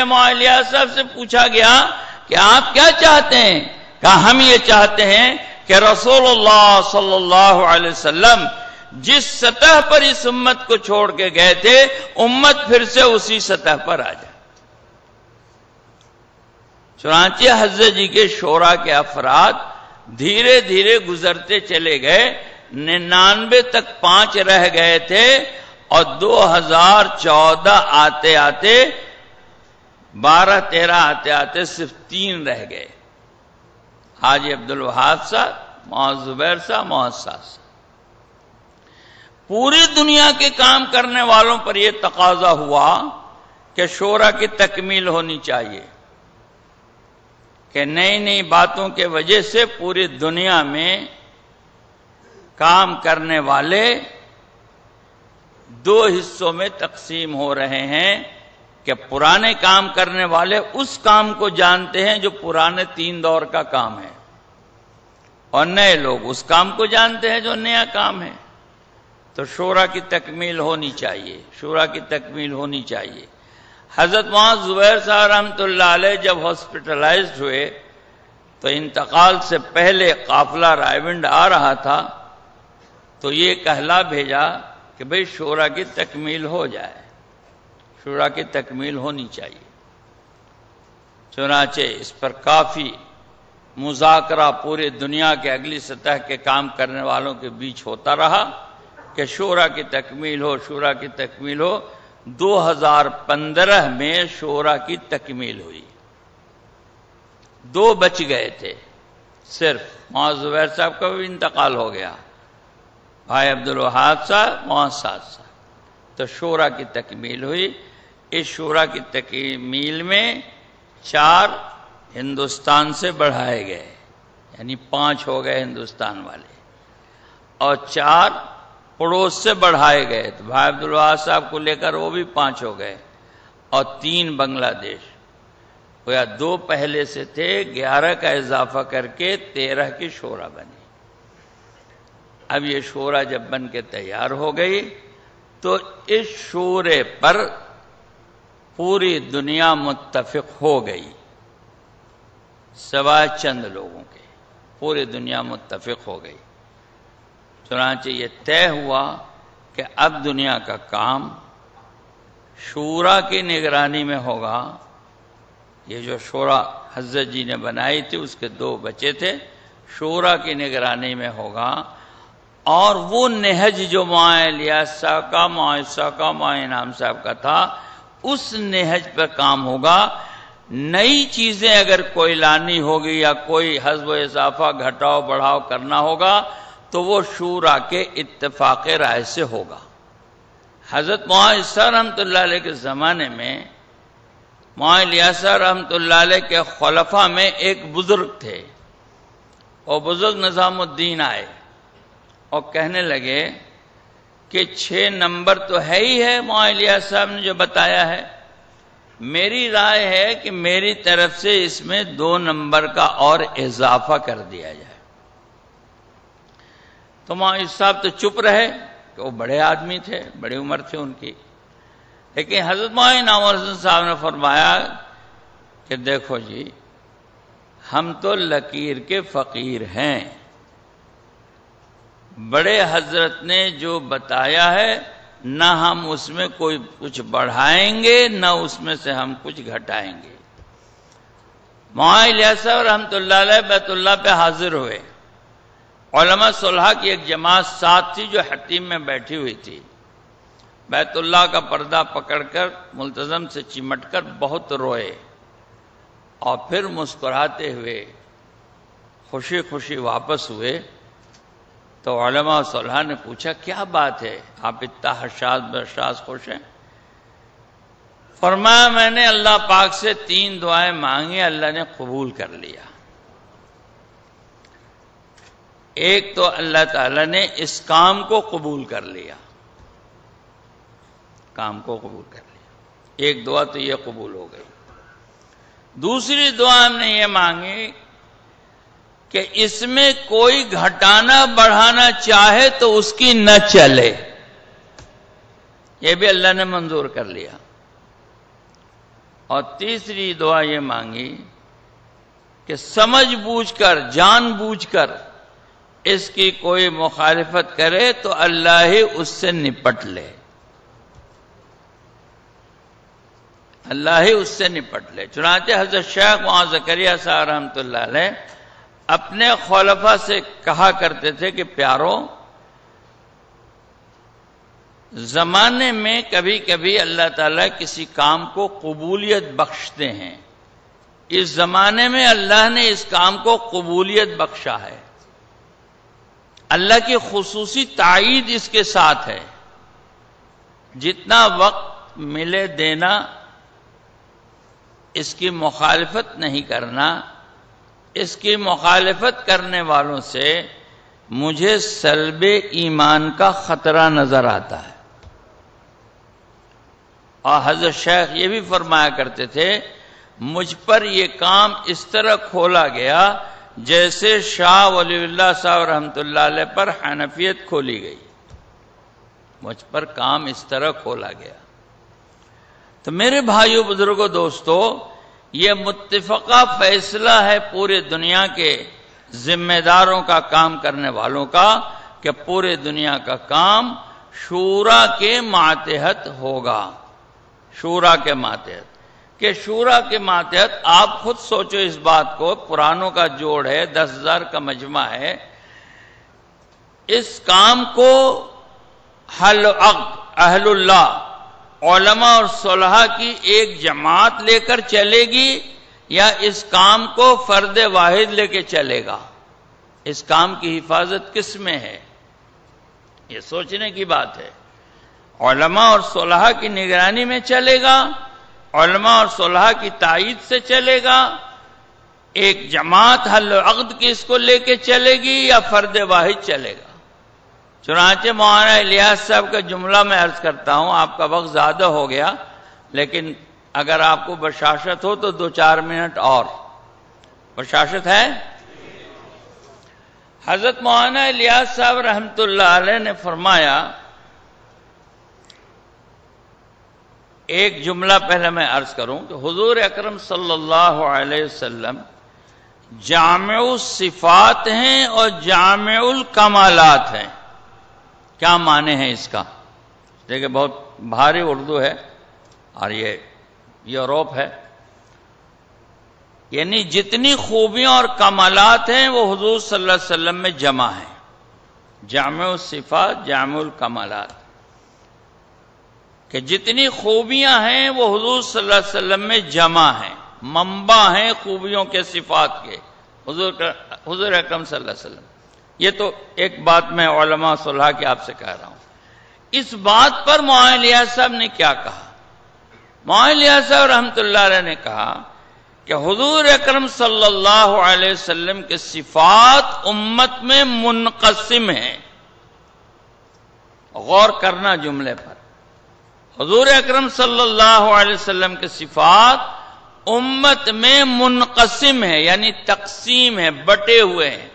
معاویہ صاحب سے پوچھا گیا کہ آپ کیا چاہتے ہیں؟ کہا ہم یہ چاہتے ہیں کہ رسول اللہ صلی اللہ علیہ وسلم جس سطح پر اس امت کو چھوڑ کے گئے تھے امت پھر سے اسی سطح پر آ جائے۔ چنانچہ حضرت جی کے شورا کے افراد دھیرے دھیرے گزرتے چلے گئے، 99 تک 5 رہ گئے تھے اور 2014 آتے آتے 12-13 آتے آتے صرف 3 رہ گئے، حاجی عبدالوہاب صاحب، مولانا زبیر صاحب، مولانا صاحب۔ پوری دنیا کے کام کرنے والوں پر یہ تقاضا ہوا کہ شورا کی تکمیل ہونی چاہیے، کہ نئی نئی باتوں کے وجہ سے پوری دنیا میں کام کرنے والے 2 حصوں میں تقسیم ہو رہے ہیں، کہ پرانے کام کرنے والے اس کام کو جانتے ہیں جو پرانے 3 دور کا کام ہے، اور نئے لوگ اس کام کو جانتے ہیں جو نیا کام ہے۔ تو شورا کی تکمیل ہونی چاہیے، شورا کی تکمیل ہونی چاہیے۔ حضرت مولانا زبیر صاحب رحمۃ اللہ علیہ جب ہاسپٹلائزڈ ہوئے تو انتقال سے پہلے قافلہ رائے آ رہا تھا، تو یہ کہلا بھیجا کہ بھئی شورا کی تکمیل ہو جائے، شورا کی تکمیل ہونی چاہیے۔ چنانچہ اس پر کافی مذاکرہ پورے دنیا کے اگلی سطح کے کام کرنے والوں کے بیچ ہوتا رہا کہ شورا کی تکمیل ہو، شورا کی تکمیل ہو۔ 2015 میں شورا کی تکمیل ہوئی، 2 بچ گئے تھے صرف، مولانا زبیر صاحب کا بھی انتقال ہو گیا، بھائی عبدالوہاب صاحب، مولانا صاحب۔ تو شورا کی تکمیل ہوئی۔ اس شورا کی تکمیل میں 4 ہندوستان سے بڑھائے گئے، یعنی 5 ہو گئے ہندوستان والے، اور 4 پڑوس سے بڑھائے گئے، تو بھائی عبدالوہاب صاحب کو لے کر وہ بھی 5 ہو گئے، اور 3 بنگلہ دیش، گویا 2 پہلے سے تھے، 11 کا اضافہ کر کے 13 کی شورا بنی۔ اب یہ شورا جب بن کے تیار ہو گئی تو اس شورے پر پوری دنیا متفق ہو گئی، سوائے چند لوگوں کے، پوری دنیا متفق ہو گئی۔ چنانچہ یہ طے ہوا کہ اب دنیا کا کام شورا کی نگرانی میں ہوگا۔ یہ جو شورا حضرت جی نے بنائی تھی اس کے 2 بچے تھے، شورا کی نگرانی میں ہوگا، اور وہ نہج جو مولانا الیاس صاحب کا، مولانا صاحب کا، مولانا انعام صاحب کا تھا، اس نہج پر کام ہوگا۔ نئی چیزیں اگر کوئی لانی ہوگی یا کوئی حذف و اضافہ گھٹاؤ بڑھاؤ کرنا ہوگا تو وہ شورا کے اتفاق رائے سے ہوگا۔ حضرت مولانا عیسیٰ رحمۃ اللہ علیہ کے زمانے میں مولانا الیاس رحمۃ اللہ علیہ کے خلفاء میں ایک بزرگ تھے، اور بزرگ نظام الدین آئے اور کہنے لگے کہ 6 نمبر تو ہے ہی ہے مولانا الیاس صاحب نے جو بتایا ہے، میری رائے ہے کہ میری طرف سے اس میں 2 نمبر کا اور اضافہ کر دیا جائے۔ تو مولانا صاحب تو چپ رہے، کہ وہ بڑے آدمی تھے، بڑی عمر تھے ان کی، لیکن حضرت مولانا انعام الحسن صاحب نے فرمایا کہ دیکھو جی، ہم تو لکیر کے فقیر ہیں، بڑے حضرت نے جو بتایا ہے نہ ہم اس میں کوئی کچھ بڑھائیں گے نہ اس میں سے ہم کچھ گھٹائیں گے۔ مولانا الیاس رحمۃ اللہ علیہ بیت اللہ پہ حاضر ہوئے، علماء صلحہ کی ایک جماعت ساتھ تھی جو حتیم میں بیٹھی ہوئی تھی، بیت اللہ کا پردہ پکڑ کر ملتزم سے چمٹ کر بہت روئے، اور پھر مسکراتے ہوئے خوشی خوشی واپس ہوئے۔ تو علماء صلحہ نے پوچھا کیا بات ہے، آپ اتنا حشاس بشاس خوش ہیں؟ فرمایا میں نے اللہ پاک سے 3 دعائیں مانگی، اللہ نے قبول کر لیا۔ ایک تو اللہ تعالیٰ نے اس کام کو قبول کر لیا، کام کو قبول کر لیا، ایک دعا تو یہ قبول ہو گئی۔ دوسری دعا ہم نے یہ مانگی کہ اس میں کوئی گھٹانا بڑھانا چاہے تو اس کی نہ چلے، یہ بھی اللہ نے منظور کر لیا۔ اور تیسری دعا یہ مانگی کہ سمجھ بوجھ کر جان بوجھ کر اس کی کوئی مخالفت کرے تو اللہ ہی اس سے نپٹ لے، اللہ ہی اس سے نپٹ لے۔ چنانچہ حضرت شیخ وہاں زکریا صاحب رحمۃ اللہ علیہ اپنے خلفاء سے کہا کرتے تھے کہ پیارو، زمانے میں کبھی کبھی اللہ تعالیٰ کسی کام کو قبولیت بخشتے ہیں، اس زمانے میں اللہ نے اس کام کو قبولیت بخشا ہے، اللہ کی خصوصی تائید اس کے ساتھ ہے، جتنا وقت ملے دینا، اس کی مخالفت نہیں کرنا، اس کی مخالفت کرنے والوں سے مجھے سلب ایمان کا خطرہ نظر آتا ہے۔ اور حضرت شیخ یہ بھی فرمایا کرتے تھے، مجھ پر یہ کام اس طرح کھولا گیا جیسے شاہ ولی اللہ صاحب رحمۃ اللہ علیہ پر حنفیت کھولی گئی، مجھ پر کام اس طرح کھولا گیا۔ تو میرے بھائیو، بزرگوں، دوستو، یہ متفقہ فیصلہ ہے پورے دنیا کے ذمہ داروں کا، کام کرنے والوں کا، کہ پورے دنیا کا کام شورا کے ماتحت ہوگا، شورا کے ماتحت۔ کہ شورا کے ماتحت آپ خود سوچو اس بات کو، پرانوں کا جوڑ ہے، 10,000 کا مجمع ہے، اس کام کو حل عقد اہل اللہ، علماء اور صلحاء کی ایک جماعت لے کر چلے گی یا اس کام کو فرد واحد لے کے چلے گا؟ اس کام کی حفاظت کس میں ہے؟ یہ سوچنے کی بات ہے۔ علماء اور صلحاء کی نگرانی میں چلے گا، علماء اور صلحاء کی تائید سے چلے گا، ایک جماعت حل عقد کی اس کو لے کے چلے گی یا فرد واحد چلے گا؟ چنانچہ مولانا الیاس صاحب کا جملہ میں عرض کرتا ہوں، آپ کا وقت زیادہ ہو گیا، لیکن اگر آپ کو بشاشت ہو تو 2-4 منٹ اور۔ بشاشت ہے؟ حضرت مولانا الیاس صاحب رحمۃ اللہ علیہ نے فرمایا، ایک جملہ پہلے میں عرض کروں کہ حضور اکرم صلی اللہ علیہ وسلم جامع الصفات ہیں اور جامع الکمالات ہیں۔ کیا معنی ہے اس کا؟ دیکھیں، بہت بھاری اردو ہے اور یہ یوروپ ہے، یعنی جتنی خوبیاں اور کمالات ہیں وہ حضور صلی اللہ علیہ وسلم میں جمع ہیں، جامع الصفات جامع الکمالات، کہ جتنی خوبیاں ہیں وہ حضور صلی اللہ علیہ وسلم میں جمع ہیں، منبع ہیں خوبیوں کے، صفات کے، حضور اکرم صلی اللہ علیہ وسلم۔ یہ تو ایک بات میں علماء صلحاء کی آپ سے کہہ رہا ہوں۔ اس بات پر مولانا الیاس صاحب نے کیا کہا؟ مولانا الیاس صاحب رحمۃ اللہ علیہ نے کہا کہ حضور اکرم صلی اللہ علیہ وسلم کے صفات امت میں منقسم ہیں۔ غور کرنا جملے پر، حضور اکرم صلی اللہ علیہ وسلم کے صفات امت میں منقسم ہے، یعنی تقسیم ہے، بٹے ہوئے ہیں۔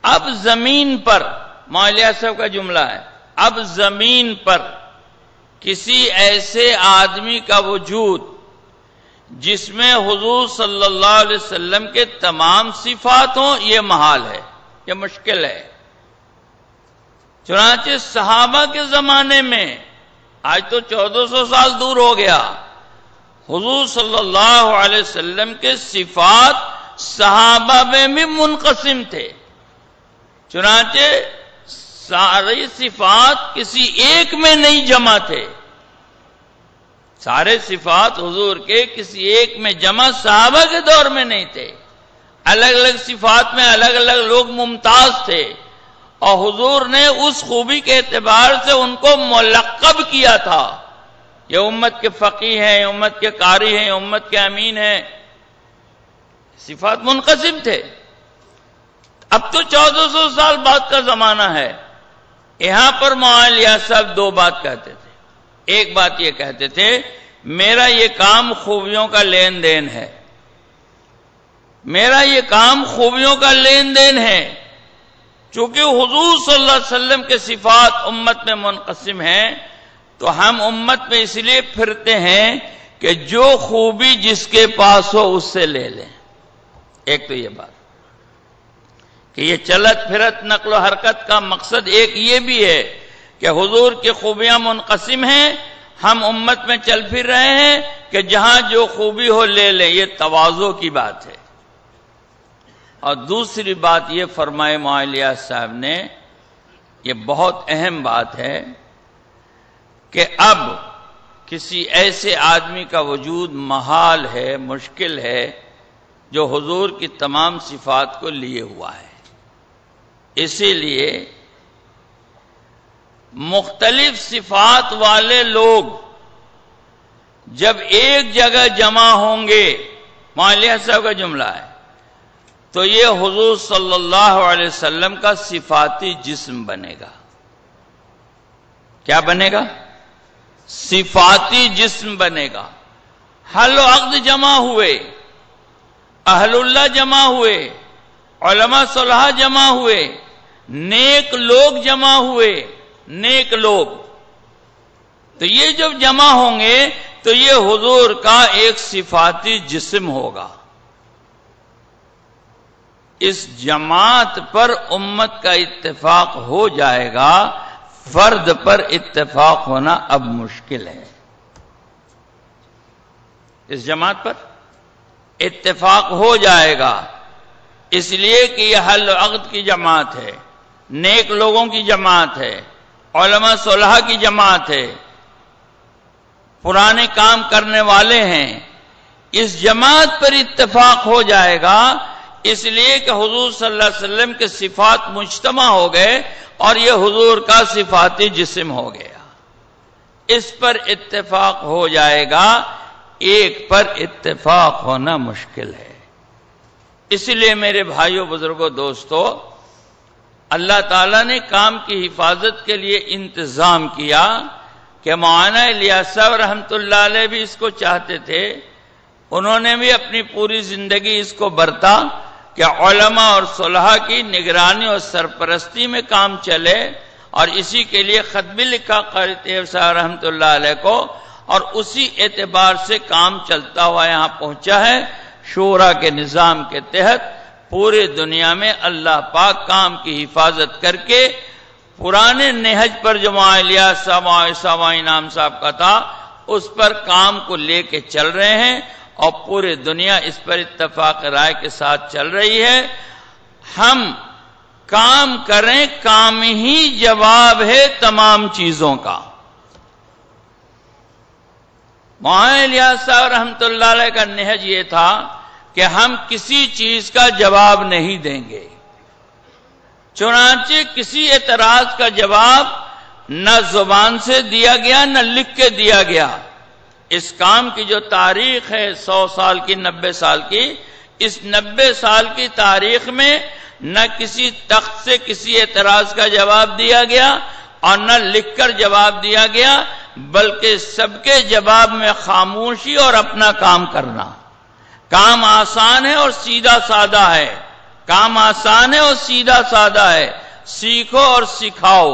اب زمین پر، مولانا صاحب کا جملہ ہے، اب زمین پر کسی ایسے آدمی کا وجود جس میں حضور صلی اللہ علیہ وسلم کے تمام صفات ہوں، یہ محال ہے، یہ مشکل ہے۔ چنانچہ صحابہ کے زمانے میں، آج تو 1400 سال دور ہو گیا، حضور صلی اللہ علیہ وسلم کے صفات صحابہ میں بھی منقسم تھے۔ چنانچہ ساری صفات کسی ایک میں نہیں جمع تھے، سارے صفات حضور کے کسی ایک میں جمع صحابہ کے دور میں نہیں تھے۔ الگ الگ صفات میں الگ الگ لوگ ممتاز تھے، اور حضور نے اس خوبی کے اعتبار سے ان کو ملقب کیا تھا، یہ امت کے فقیہ ہیں، امت کے قاری ہیں، امت کے امین ہیں۔ صفات منقسم تھے۔ اب تو 1400 سال بعد کا زمانہ ہے۔ یہاں پر مولانا الیاس صاحب دو بات کہتے تھے۔ ایک بات یہ کہتے تھے، میرا یہ کام خوبیوں کا لین دین ہے، میرا یہ کام خوبیوں کا لین دین ہے۔ چونکہ حضور صلی اللہ علیہ وسلم کے صفات امت میں منقسم ہیں، تو تو ہم امت میں اس لیے پھرتے ہیں کہ جو خوبی جس کے پاس ہو اس سے لے لیں. ایک تو یہ بات کہ یہ چلت پھرت نقل و حرکت کا مقصد ایک یہ بھی ہے کہ حضور کی خوبیاں منقسم ہیں، ہم امت میں چل پھر رہے ہیں کہ جہاں جو خوبی ہو لے لیں. یہ تواضع کی بات ہے. اور دوسری بات یہ فرمائے معالیہ صاحب نے، یہ بہت اہم بات ہے کہ اب کسی ایسے آدمی کا وجود محال ہے، مشکل ہے، جو حضور کی تمام صفات کو لیے ہوا ہے. اسی لیے مختلف صفات والے لوگ جب ایک جگہ جمع ہوں گے، معالیہ صاحب کا جملہ ہے، تو یہ حضور صلی اللہ علیہ وسلم کا صفاتی جسم بنے گا. کیا بنے گا؟ صفاتی جسم بنے گا. حل و عقد جمع ہوئے، اہل اللہ جمع ہوئے، علماء صالحہ جمع ہوئے، نیک لوگ جمع ہوئے، نیک لوگ. تو یہ جب جمع ہوں گے تو یہ حضور کا ایک صفاتی جسم ہوگا. اس جماعت پر امت کا اتفاق ہو جائے گا، فرد پر اتفاق ہونا اب مشکل ہے. اس جماعت پر اتفاق ہو جائے گا، اس لیے کہ یہ حل و عقد کی جماعت ہے، نیک لوگوں کی جماعت ہے، علماء صالحہ کی جماعت ہے، پرانے کام کرنے والے ہیں. اس جماعت پر اتفاق ہو جائے گا، اس لیے کہ حضور صلی اللہ علیہ وسلم کے صفات مجتمع ہو گئے اور یہ حضور کا صفاتی جسم ہو گیا. اس پر اتفاق ہو جائے گا، ایک پر اتفاق ہونا مشکل ہے. اس لیے میرے بھائیوں، بزرگوں، دوستو، اللہ تعالیٰ نے کام کی حفاظت کے لیے انتظام کیا کہ مولانا الیاس صاحب رحمت اللہ علیہ بھی اس کو چاہتے تھے. انہوں نے بھی اپنی پوری زندگی اس کو برتا کہ علماء اور صلحاء کی نگرانی اور سرپرستی میں کام چلے، اور اسی کے لیے خط بھی لکھا قاری طیب صاحب رحمت اللہ علیہ کو، اور اسی اعتبار سے کام چلتا ہوا یہاں پہنچا ہے. شورا کے نظام کے تحت پورے دنیا میں اللہ پاک کام کی حفاظت کر کے پرانے نہج پر جو الیاس صاحب انعام صاحب کا تھا اس پر کام کو لے کے چل رہے ہیں، اور پورے دنیا اس پر اتفاق رائے کے ساتھ چل رہی ہے. ہم کام کریں، کام ہی جواب ہے تمام چیزوں کا. مولانا الیاس صاحب رحمت اللہ علیہ کا نہج یہ تھا کہ ہم کسی چیز کا جواب نہیں دیں گے. چنانچہ کسی اعتراض کا جواب نہ زبان سے دیا گیا نہ لکھ کے دیا گیا. اس کام کی جو تاریخ ہے 100 سال کی، 90 سال کی، اس 90 سال کی تاریخ میں نہ کسی تخت سے کسی اعتراض کا جواب دیا گیا اور نہ لکھ کر جواب دیا گیا، بلکہ سب کے جواب میں خاموشی اور اپنا کام کرنا. کام آسان ہے اور سیدھا سادہ ہے. کام آسان ہے اور سیدھا سادہ ہے. سیکھو اور سکھاؤ،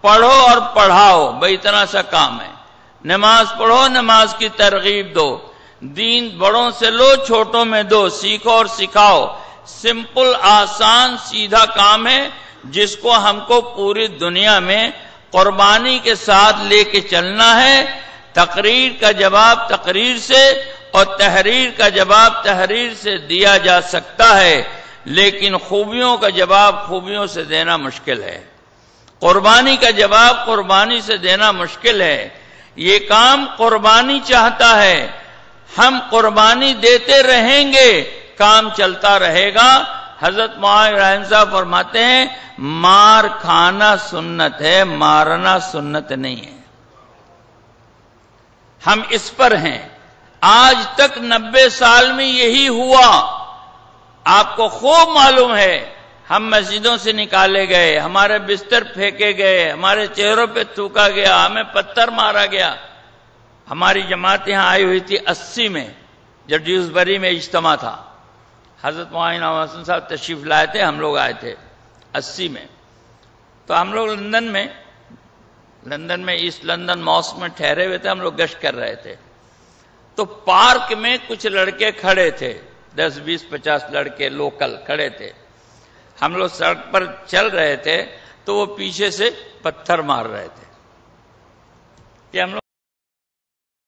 پڑھو اور پڑھاؤ، بھئی اتنا سا کام ہے. نماز پڑھو، نماز کی ترغیب دو، دین بڑوں سے لو، چھوٹوں میں دو، سیکھو اور سکھاؤ. سمپل، آسان، سیدھا کام ہے جس کو ہم کو پوری دنیا میں قربانی کے ساتھ لے کے چلنا ہے. تقریر کا جواب تقریر سے اور تحریر کا جواب تحریر سے دیا جا سکتا ہے، لیکن خوبیوں کا جواب خوبیوں سے دینا مشکل ہے. قربانی کا جواب قربانی سے دینا مشکل ہے. یہ کام قربانی چاہتا ہے. ہم قربانی دیتے رہیں گے، کام چلتا رہے گا. حضرت مولانا ابراہیم صاحب فرماتے ہیں مار کھانا سنت ہے، مارنا سنت نہیں ہے. ہم اس پر ہیں. آج تک 90 سال میں یہی ہوا. آپ کو خوب معلوم ہے، ہم مسجدوں سے نکالے گئے، ہمارے بستر پھینکے گئے، ہمارے چہروں پہ تھوکا گیا، ہمیں پتھر مارا گیا. ہماری جماعت یہاں آئی ہوئی تھی 80 میں، جب ڈیوزبری میں اجتماع تھا. حضرت مولانا حسن صاحب تشریف لائے تھے، ہم لوگ آئے تھے 80 میں. تو ہم لوگ لندن میں لندن میں ایسٹ لندن ماسک میں ٹھہرے ہوئے تھے، ہم لوگ گشت کر رہے تھے، تو پارک میں کچھ لڑکے کھڑے تھے، 10 20 50 لڑکے لوکل کھڑے تھے. ہم لوگ سڑک پر چل رہے تھے تو وہ پیچھے سے پتھر مار رہے تھے کہ ہم لوگ